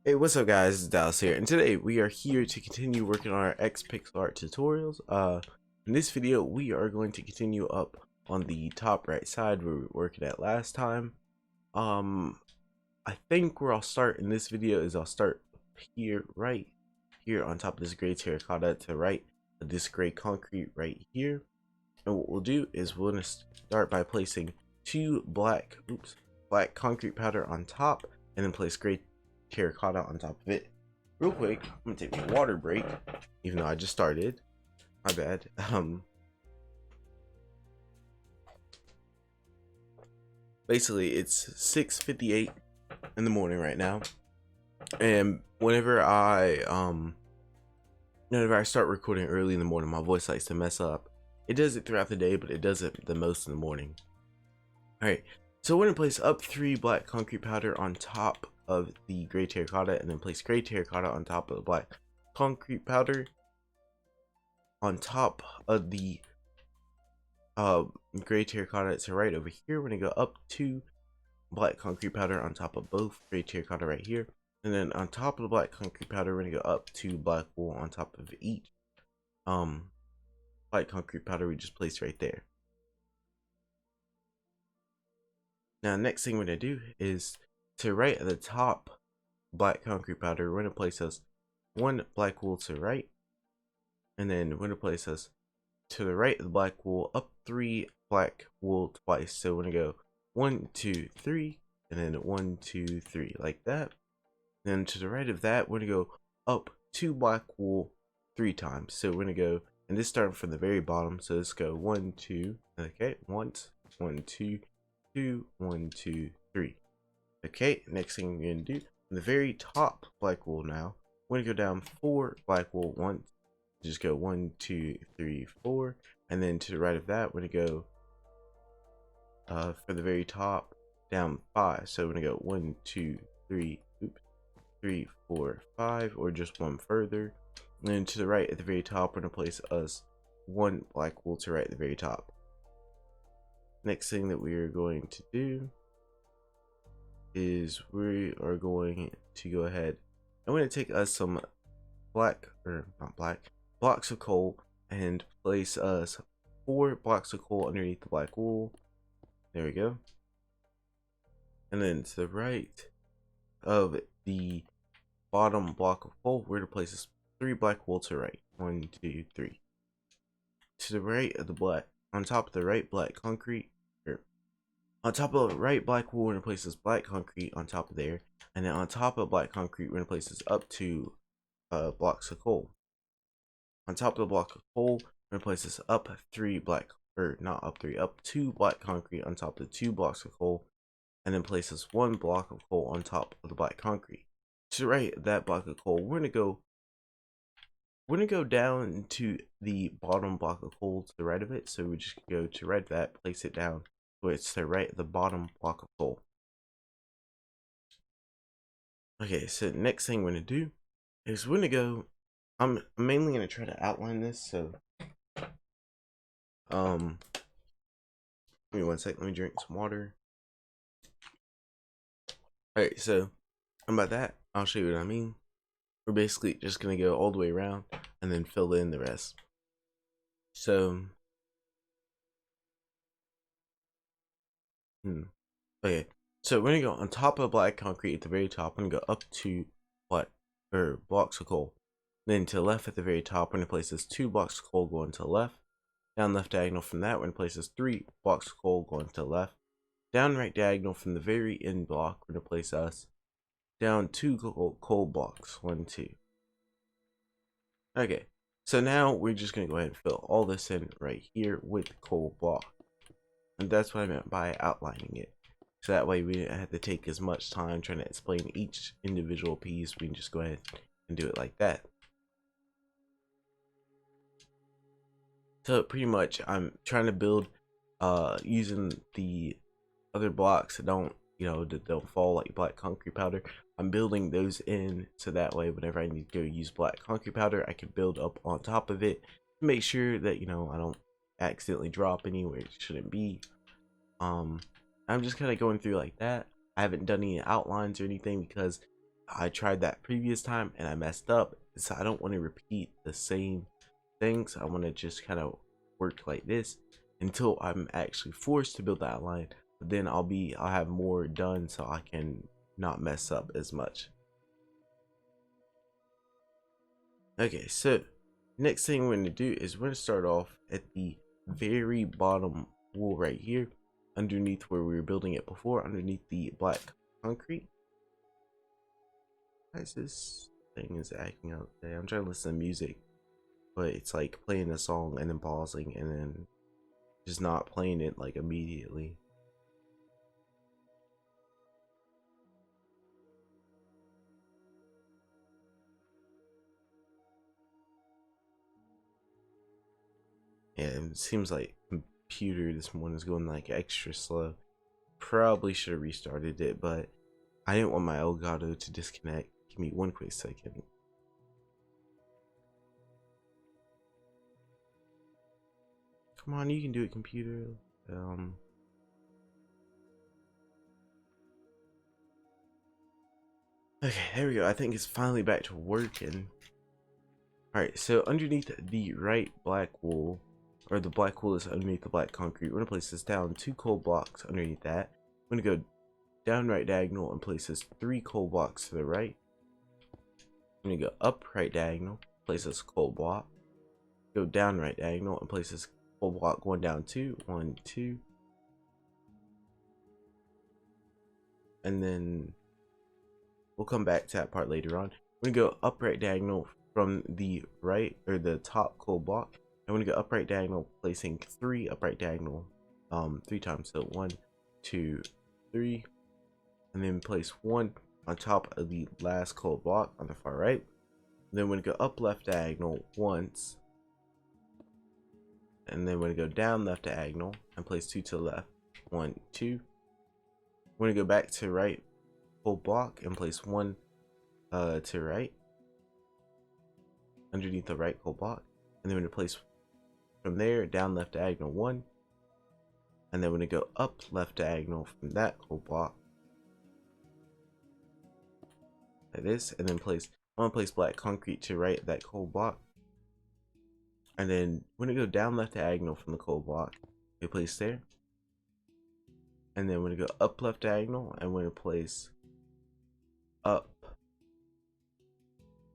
Hey, what's up guys, it's Dallas here, and today we are here to continue working on our X pixel art tutorials. In this video we are going to continue up on the top right side where we were working at last time. I think where I'll start in this video is I'll start here, right here on top of this gray terracotta to right of this gray concrete right here. And what we'll do is we're going to start by placing two black concrete powder on top, and then place gray terracotta on top of it. Real quick, I'm gonna take a water break, even though I just started. My bad. Basically, it's 6:58 in the morning right now, and whenever I start recording early in the morning, my voice likes to mess up. It does it throughout the day, but it does it the most in the morning. All right, so we're gonna place up 3 black concrete powder on top of the gray terracotta, and then place gray terracotta on top of the black concrete powder on top of the gray terracotta to right over here. We're gonna go up 2 black concrete powder on top of both gray terracotta right here, and then on top of the black concrete powder we're gonna go up 2 black wool on top of each black concrete powder we just placed right there. Now next thing we're gonna do is to right at the top black concrete powder, we're gonna place us 1 black wool to right, and then we're gonna place us to the right of the black wool up 3 black wool twice. So we're gonna go 1 2 3, and then 1 2 3 like that. Then to the right of that we're gonna go up 2 black wool 3 times. So we're gonna go, and this starting from the very bottom, so let's go 1 2, okay, once, 1 2 2 1 2 3. Okay, next thing we're gonna do, from the very top black wool, now we're gonna go down 4 black wool once. Just go 1 2 3 4, and then to the right of that we're gonna go for the very top down 5. So we're gonna go 1 2 3 3 4 5, or just one further. And then to the right at the very top we're gonna place us 1 black wool to right at the very top. Next thing that we are going to do is we are going to go ahead, I'm going to take us some blocks of coal, and place us 4 blocks of coal underneath the black wool. There we go. And then to the right of the bottom block of coal we're going to place 3 black wool to right. 1 2 3. To the right of the black, on top of the right black concrete, on top of the right black wool we're going to place this black concrete on top of there, and then on top of black concrete we're going to place this up 2 blocks of coal. On top of the block of coal we're going to place this up 3 black, or not up 3, up 2 black concrete on top of the 2 blocks of coal, and then place this 1 block of coal on top of the black concrete. To the right of that block of coal we're gonna go down to the bottom block of coal to the right of it. So we just go to right of that, place it down where it's to the right of the bottom block of coal. Okay, so next thing we're gonna do is we're gonna go, I'm mainly gonna try to outline this, so give me 1 second, let me drink some water. Alright, so about that, I'll show you what I mean. We're basically just gonna go all the way around and then fill in the rest. So okay, so we're gonna go on top of black concrete at the very top. I'm gonna go up to blocks of coal. Then to the left at the very top, we're gonna place this 2 blocks of coal going to the left. Down left diagonal from that, we're gonna place this 3 blocks of coal going to the left. Down right diagonal from the very end block, we're gonna place us down 2 coal blocks. 1 2. Okay, so now we're just gonna go ahead and fill all this in right here with the coal block, and that's what I meant by outlining it. So that way we didn't have to take as much time trying to explain each individual piece. We can just go ahead and do it like that. So pretty much I'm trying to build using the other blocks that don't, that don't fall like black concrete powder. I'm building those in so that way whenever I need to go use black concrete powder I can build up on top of it to make sure that I don't accidentally drop anywhere it shouldn't be. I'm just kind of going through like that. I haven't done any outlines or anything because I tried that previous time and I messed up, so I don't want to repeat the same things. I want to just kind of work like this until I'm actually forced to build that line. But then I'll have more done, so I can not mess up as much. Okay, so next thing we're going to do is we're going to start off at the very bottom wall right here, underneath where we were building it before, underneath the black concrete. Why is this thing is acting out there? I'm trying to listen to music, but it's like playing a song and then pausing and then just not playing it like immediately. Yeah, it seems like computer this morning is going like extra slow. Probably should have restarted it, but I didn't want my Elgato to disconnect. Give me one quick second. Come on, you can do it, computer. Okay, there we go. I think it's finally back to working. Alright, so underneath the right black wool, or the black wool is underneath the black concrete, we're going to place this down 2 coal blocks underneath that. We're going to go down right diagonal and place this 3 coal blocks to the right. I'm going to go up right diagonal, place this coal block. Go down right diagonal and place this coal block going down 2, 1, 2. And then we'll come back to that part later on. We're going to go up right diagonal from the right, or the top coal block. I'm going to go upright diagonal, placing 3 upright diagonal 3 times. So 1, 2, 3, and then place 1 on top of the last coal block on the far right. Then we're going to go up left diagonal once, and then we're going to go down left diagonal and place 2 to the left. 1, 2. We're going to go back to right coal block and place 1 to right underneath the right coal block, and then we're going to place from there down left diagonal 1, and then we're going to go up left diagonal from that coal block like this, and then I want to place black concrete to right that coal block, and then we're going to go down left diagonal from the coal block, we place there, and then we're going to go up left diagonal and we're going to place up.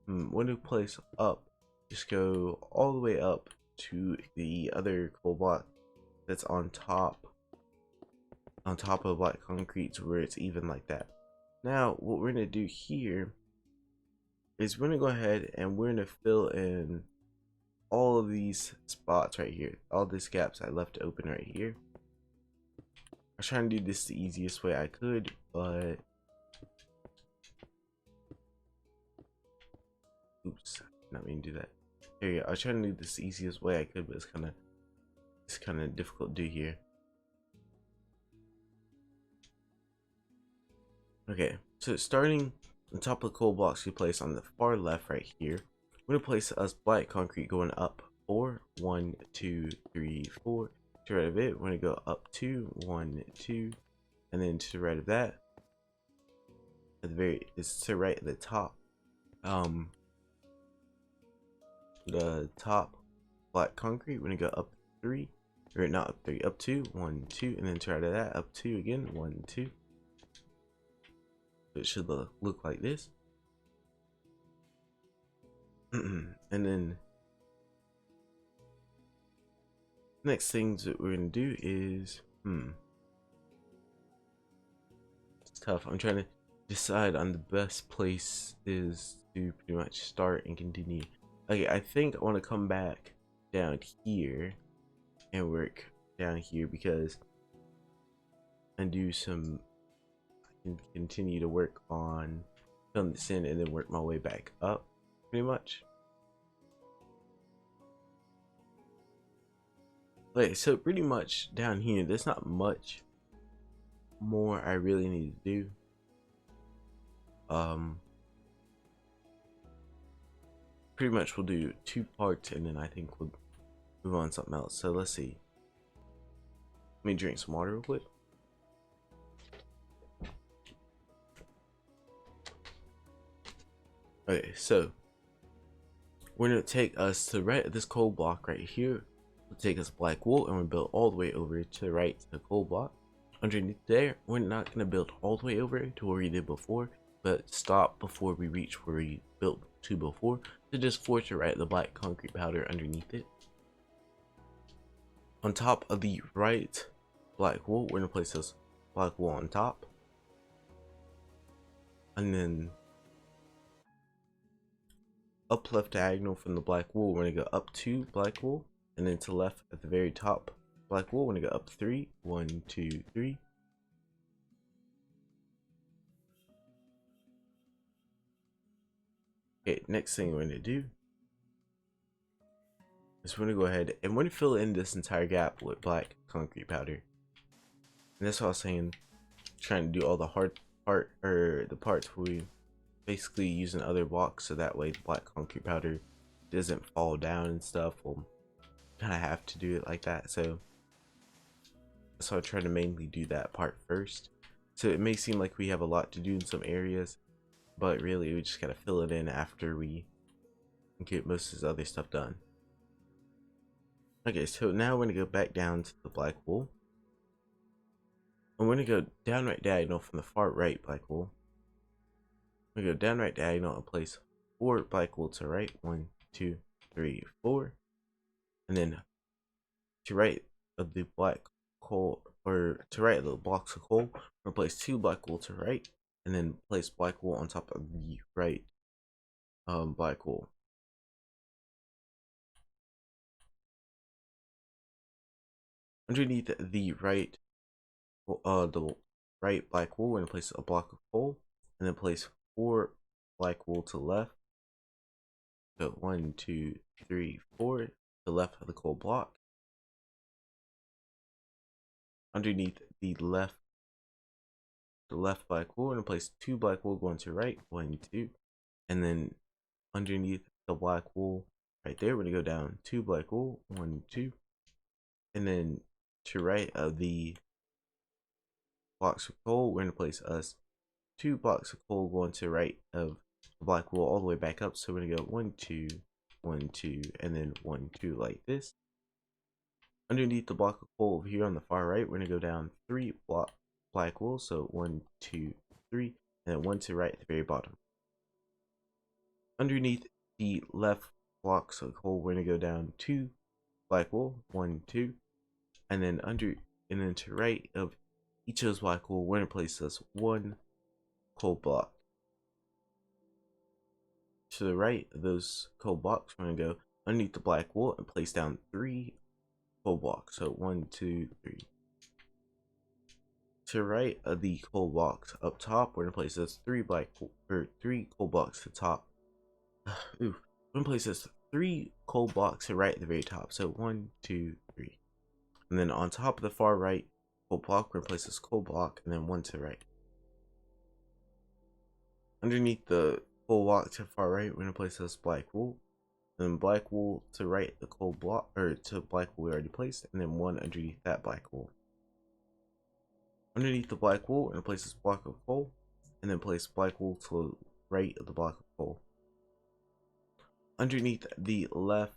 We're going to place up, just go all the way up to the other coal block that's on top of the black concrete to where it's even like that. Now what we're going to do here is we're going to go ahead and we're going to fill in all of these spots right here, all these gaps I left open right here. I was trying to do this the easiest way I could, but oops, not mean to do that. There you go. I was trying to do this the easiest way I could, but it's kind of difficult to do here. Okay, so starting on top of the coal blocks we place on the far left right here, we're gonna place us black concrete going up 4, 1, 2, 3, 4. To the right of it, we're gonna go up 2, 1, 2, and then to the right of that, it's to right at the top. The top black concrete, we're gonna go up 3, or not up 3, up 2, 1, 2, and then to the right of that, up 2 again, 1, 2. So it should look like this. And then next things that we're gonna do is it's tough. I'm trying to decide on the best place is to pretty much start and continue. Okay, I think I want to come back down here and work down here because and do some, I can continue to work on filling this in and then work my way back up pretty much. Okay, so pretty much down here there's not much more I really need to do. Pretty much we'll do 2 parts and then I think we'll move on to something else. So let's see. Let me drink some water real quick. Okay, so we're gonna take us to the right of this coal block right here. We'll take us black wool and we'll build all the way over to the right to the coal block. Underneath there, we're not gonna build all the way over to where we did before, but stop before we reach where we built to before. So just force to write the black concrete powder underneath it. On top of the right black wool, we're gonna place this black wool on top, and then up left diagonal from the black wool, we're gonna go up 2 black wool, and then to left at the very top black wool, we're gonna go up 3, 1, 2, 3. Okay, next thing we're gonna do is we're gonna go ahead and we're gonna fill in this entire gap with black concrete powder. And that's what I was saying, trying to do all the hard part, or the parts where we basically using other blocks, so that way the black concrete powder doesn't fall down and stuff. We'll kind of have to do it like that, so I try to mainly do that part first. So it may seem like we have a lot to do in some areas, but really we just gotta fill it in after we get most of this other stuff done. Okay, so now we're gonna go back down to the black wool, and we're gonna go down right diagonal from the far right black wool. We go down right diagonal and place 4 black wool to right, 1, 2, 3, 4, and then to right of the black coal, or to right of the blocks of coal, we're gonna place 2 black wool to right, and then place black wool on top of the right black wool. Underneath the right black wool, we're gonna place a block of coal, and then place 4 black wool to left. So 1, 2, 3, 4 to the left of the coal block. Underneath the left black wool, we're gonna place 2 black wool going to right, 1, 2, and then underneath the black wool right there, we're gonna go down 2 black wool, 1, 2, and then to right of the blocks of coal, we're gonna place us 2 blocks of coal going to right of the black wool all the way back up. So we're gonna go 1, 2, 1, 2, and then 1, 2 like this. Underneath the block of coal over here on the far right, we're gonna go down 3 black wool, so 1, 2, 3, and then 1 to right at the very bottom. Underneath the left blocks of coal, we're gonna go down 2 black wool, 1, 2, and then to right of each of those black wool, we're gonna place this 1 coal block. To the right of those coal blocks, we're gonna go underneath the black wool and place down 3 coal blocks. So 1, 2, 3. To the right of the coal blocks up top, we're gonna place this 3 coal blocks to top. Ooh, we're gonna place this 3 coal blocks to right at the very top. So 1, 2, 3. And then on top of the far right coal block, we're gonna place this coal block and then 1 to the right. Underneath the coal block to the far right, we're gonna place this black wool. Then black wool to right the coal block, or to black wool we already placed, and then 1 underneath that black wool. Underneath the black wool, we're gonna place this block of coal, and then place black wool to the right of the block of coal. Underneath the left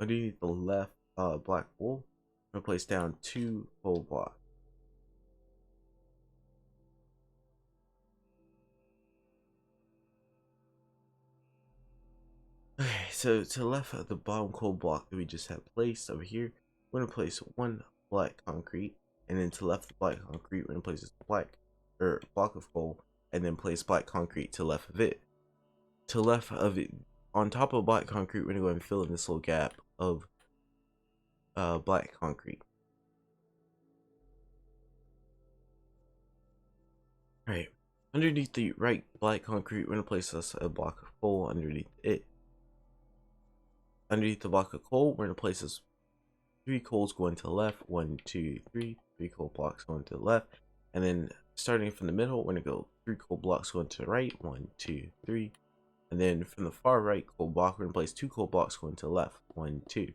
black wool, we're gonna place down 2 coal blocks. Okay, so to the left of the bottom coal block that we just had placed over here, we're gonna place 1 black concrete, and then to the left of the black concrete, we're gonna place this block of coal, and then place black concrete to the left of it. To the left of it, on top of black concrete, we're gonna go ahead and fill in this little gap of black concrete. Alright, underneath the right black concrete, we're gonna place us a block of coal underneath it. Underneath the block of coal, we're gonna place this 3 coals going to the left, 1, 2, 3, 3 coal blocks going to the left, and then starting from the middle, we're gonna go 3 coal blocks going to the right, 1, 2, 3, and then from the far right coal block, we're gonna place 2 coal blocks going to the left, 1, 2.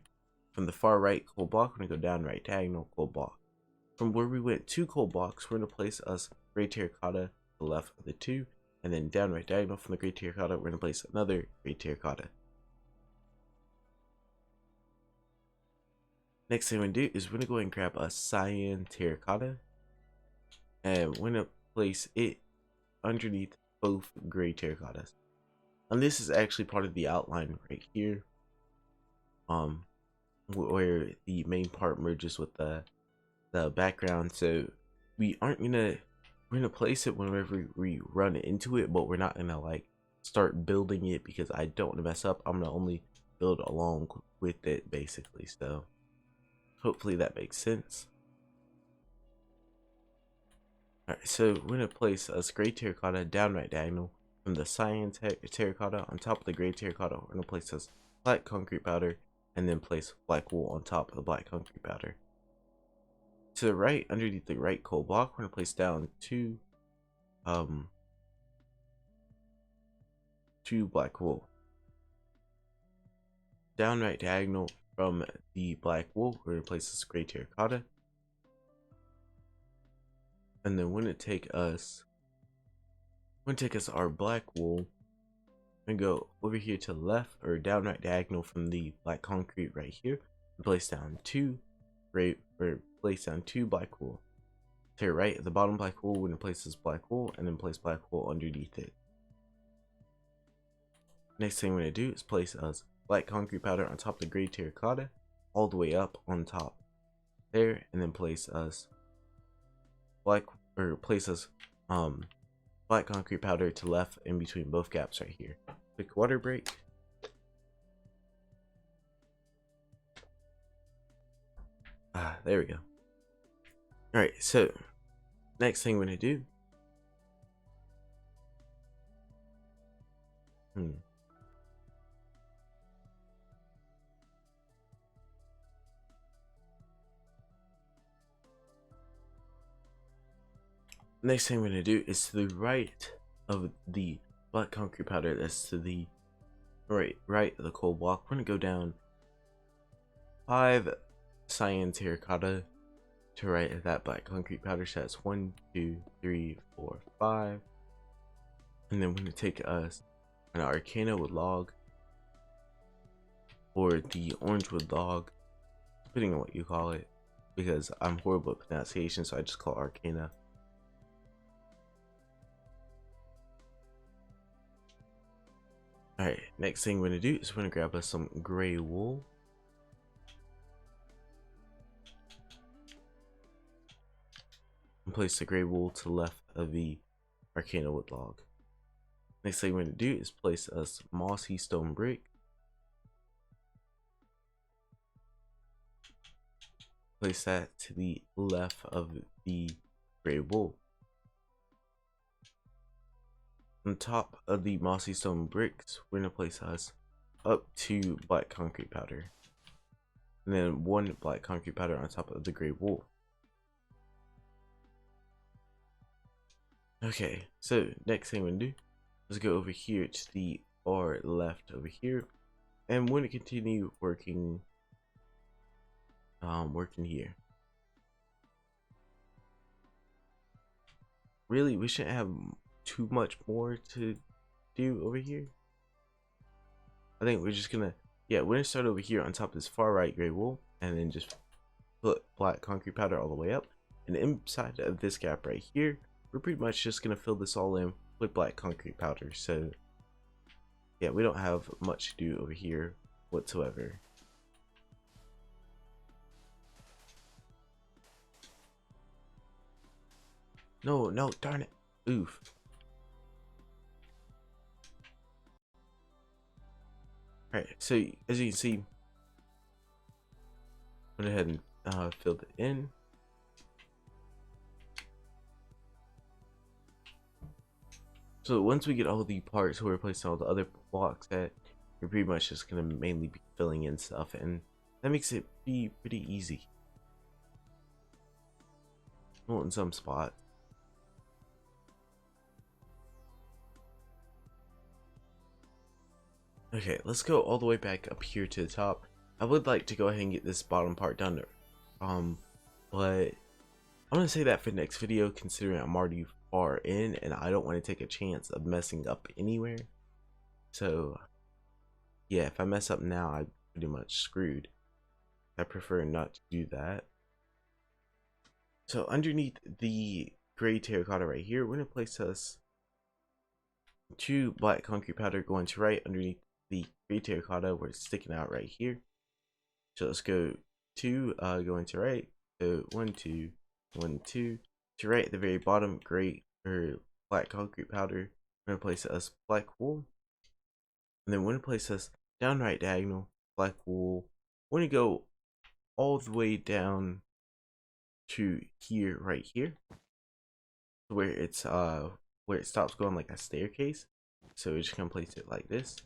From the far right coal block, we're gonna go down right diagonal coal block. From where we went 2 coal blocks, we're gonna place us gray terracotta to the left of the 2, and then down right diagonal from the gray terracotta, we're going to place another gray terracotta. Next thing we're going to do is we're going to go ahead and grab a cyan terracotta, and we're going to place it underneath both gray terracottas. And this is actually part of the outline right here, where the main part merges with the background. So we're gonna place it whenever we run into it, but we're not gonna like start building it because I don't want to mess up. I'm gonna only build along with it basically. So hopefully that makes sense. Alright, so we're gonna place a gray terracotta down right diagonal from the cyan terracotta. On top of the gray terracotta, we're gonna place this black concrete powder, and then place black wool on top of the black concrete powder. To the right, underneath the right coal block, we're gonna place down two black wool. Down right diagonal from the black wool, we're gonna place this gray terracotta, and then we're gonna take us our black wool and go over here to the left, or down right diagonal from the black concrete right here, and place down two black wool. To your right, at the bottom black wool, we're gonna place this black wool, and then place black wool underneath it. Next thing we're gonna do is place us black concrete powder on top of the gray terracotta, all the way up on top there, and then place us black concrete powder to left in between both gaps right here. Quick water break. There we go. Alright, so next thing we're gonna do Next thing we're gonna do is to the right of the black concrete powder, that's to the right of the coal block, we're gonna go down 5 cyan terracotta to right of that black concrete powder. So that's 1, 2, 3, 4, 5, and then we're gonna take us an arcana wood log, or the orange wood log, depending on what you call it, because I'm horrible at pronunciation, so I just call it arcana. Alright, next thing we're gonna do is we're gonna grab us some gray wool. And place the gray wool to the left of the arcana wood log. Next thing we're gonna do is place us mossy stone brick. Place that to the left of the gray wool. On top of the mossy stone bricks, we're gonna place us up to black concrete powder, and then 1 black concrete powder on top of the gray wool. Okay, so next thing we're gonna do is go over here to the far left over here, and we're gonna continue working here. Really, we shouldn't have too much more to do over here. I think we're just gonna, we're gonna start over here on top of this far right gray wool, and then just put black concrete powder all the way up, and inside of this gap right here, we're pretty much just gonna fill this all in with black concrete powder. So yeah, we don't have much to do over here whatsoever. No, darn it. Oof. Alright, so as you can see, went ahead and filled it in. So once we get all the parts where we're placing all the other blocks at, you're pretty much just gonna mainly be filling in stuff, and that makes it be pretty easy. Well, in some spots. Okay, let's go all the way back up here to the top. I would like to go ahead and get this bottom part done, but I'm gonna say that for the next video, considering I'm already far in, and I don't want to take a chance of messing up anywhere. So yeah, if I mess up now, I'm pretty much screwed. I prefer not to do that. So underneath the gray terracotta right here, we're gonna place us 2 black concrete powder going to right underneath the gray terracotta where it's sticking out right here. So let's go 2 going to right. So 1 2 1 2 to right at the very bottom, gray or black concrete powder. We're gonna place us black wool, and then we're gonna place us down right diagonal black wool. We're gonna go all the way down to here, right here, where it's where it stops going like a staircase. So we're just gonna place it like this,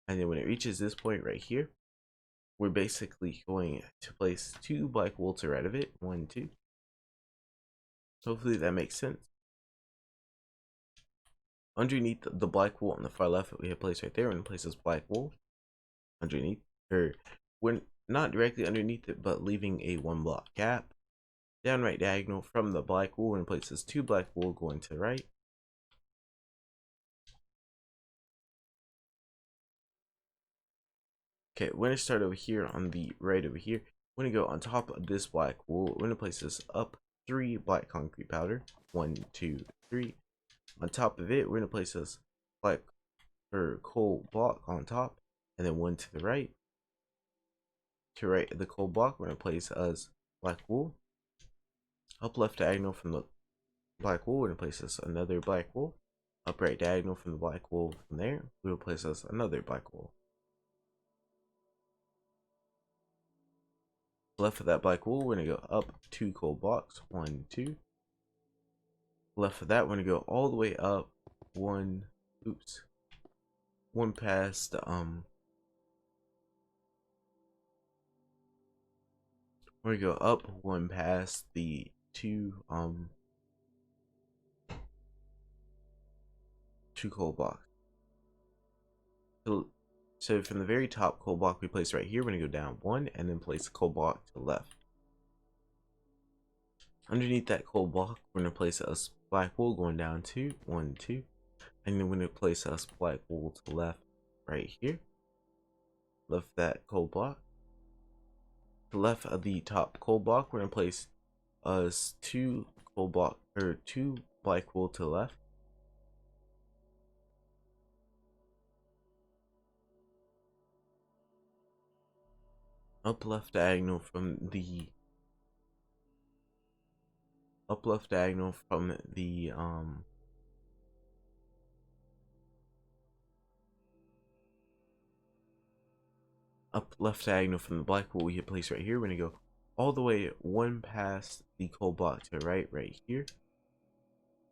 and then when it reaches this point right here, we're basically going to place 2 black wool to right of it. 1 2. Hopefully that makes sense. Underneath the black wool on the far left that we have placed right there, we're gonna place this black wool underneath, or we're not directly underneath it, but leaving a 1 block gap. Down right diagonal from the black wool, we're gonna place this 2 black wool going to the right. Okay, we're gonna start over here on the right over here. We're gonna go on top of this black wool. We're gonna place this up 3 black concrete powder. 1 2 3. On top of it, we're gonna place this black or coal block on top, and then 1 to the right. To right of the coal block, we're gonna place us black wool. Up left diagonal from the black wool, we're gonna place us another black wool. Up right diagonal from the black wool from there, we will place us another black wool. Left of that black wool, we're gonna go up 2 coal blocks. 1 2. Left of that, we're gonna go all the way up one past we're gonna go up 1 past the 2 coal blocks. So from the very top coal block we place right here, we're gonna go down 1 and then place a coal block to the left. Underneath that coal block, we're gonna place us black wool going down 2 1 2, and then we're gonna place us black wool to the left right here. Left that coal block. To the left of the top coal block, we're gonna place us 2 black wool to the left. Up left diagonal from the up left diagonal from the black wool we hit place right here. We're gonna go all the way 1 past the coal block to the right here,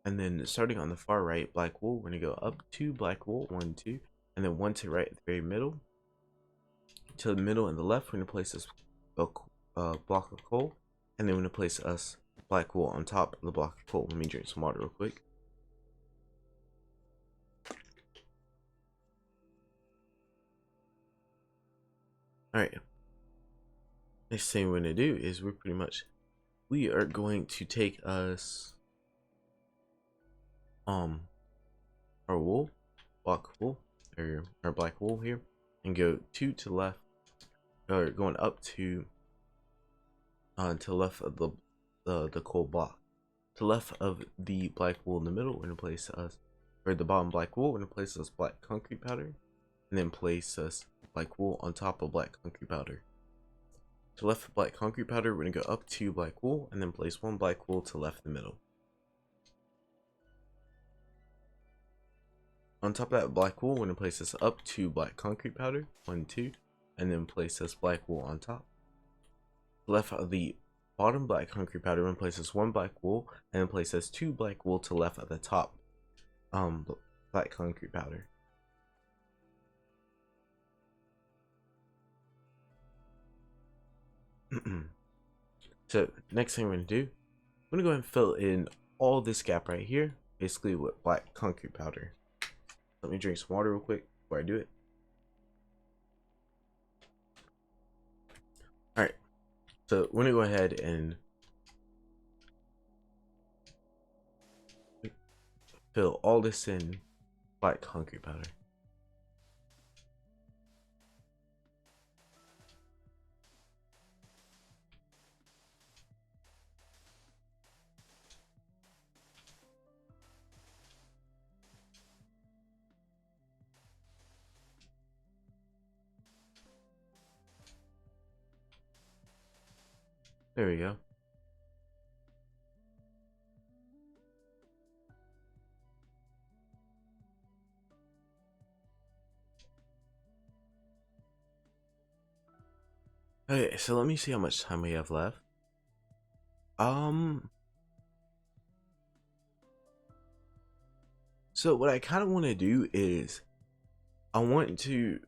and then starting on the far right black wool, we're gonna go up 2 black wool 1 2, and then 1 to right at the very middle. To the middle and the left, we're gonna place this block of coal, and then we're gonna place us black wool on top of the block of coal. Let me drink some water real quick. Alright, next thing we're gonna do is we are going to take us our wool, block wool, or our black wool here, and go 2 to the left, or going up to the left of the coal block. To the left of the black wool in the middle, we're gonna place us, or the bottom black wool, we're gonna place us black concrete powder, and then place us black wool on top of black concrete powder. To the left of black concrete powder, we're gonna go up 2 black wool, and then place 1 black wool to the left in the middle. On top of that black wool, we're gonna place this up 2 black concrete powder. 1 2, and then place this black wool on top. Left of the bottom black concrete powder, we're gonna place this 1 black wool, and then place this 2 black wool to the left of the top black concrete powder. So next thing we're gonna do, I'm gonna go ahead and fill in all this gap right here, basically with black concrete powder. Let me drink some water real quick before I do it. Alright, so we're gonna go ahead and fill all this in black concrete powder. There we go. Okay, so let me see how much time we have left. So what I kind of want to do is I want to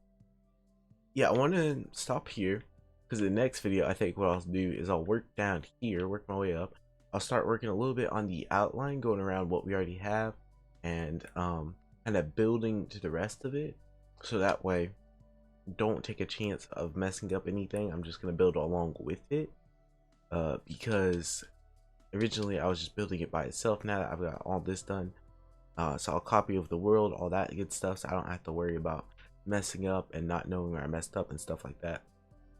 stop here, because the next video I think what I'll do is I'll work down here, work my way up. I'll start working a little bit on the outline, going around what we already have, and kind of building to the rest of it, so that way don't take a chance of messing up anything. I'm just gonna build along with it, because originally I was just building it by itself. Now that I've got all this done, so I'll copy of the world, all that good stuff, so I don't have to worry about messing up and not knowing where I messed up and stuff like that.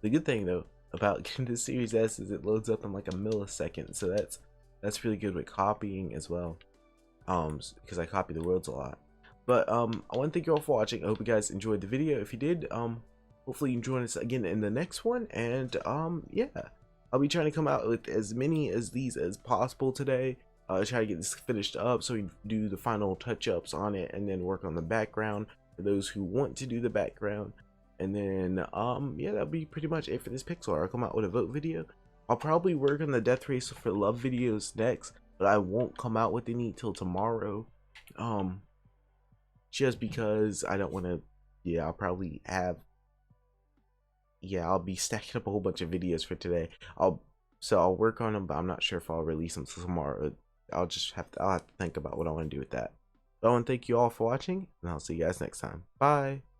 The good thing though about getting the Series S is it loads up in like a millisecond, so that's really good with copying as well, because I copy the worlds a lot. But I want to thank you all for watching. I hope you guys enjoyed the video. If you did, hopefully you can join us again in the next one. And yeah, I'll be trying to come out with as many as these as possible today. Try to get this finished up so we can do the final touch-ups on it, and then work on the background for those who want to do the background. And then yeah, that'll be pretty much it for this pixel art. I'll come out with a vote video. I'll probably work on the Death Race for Love videos next, but I won't come out with any till tomorrow, just because I don't want to. Yeah, I'll probably have, yeah, I'll be stacking up a whole bunch of videos for today. I'll work on them, but I'm not sure if I'll release them tomorrow. I'll have to think about what I want to do with that. So I want to thank you all for watching, and I'll see you guys next time. Bye.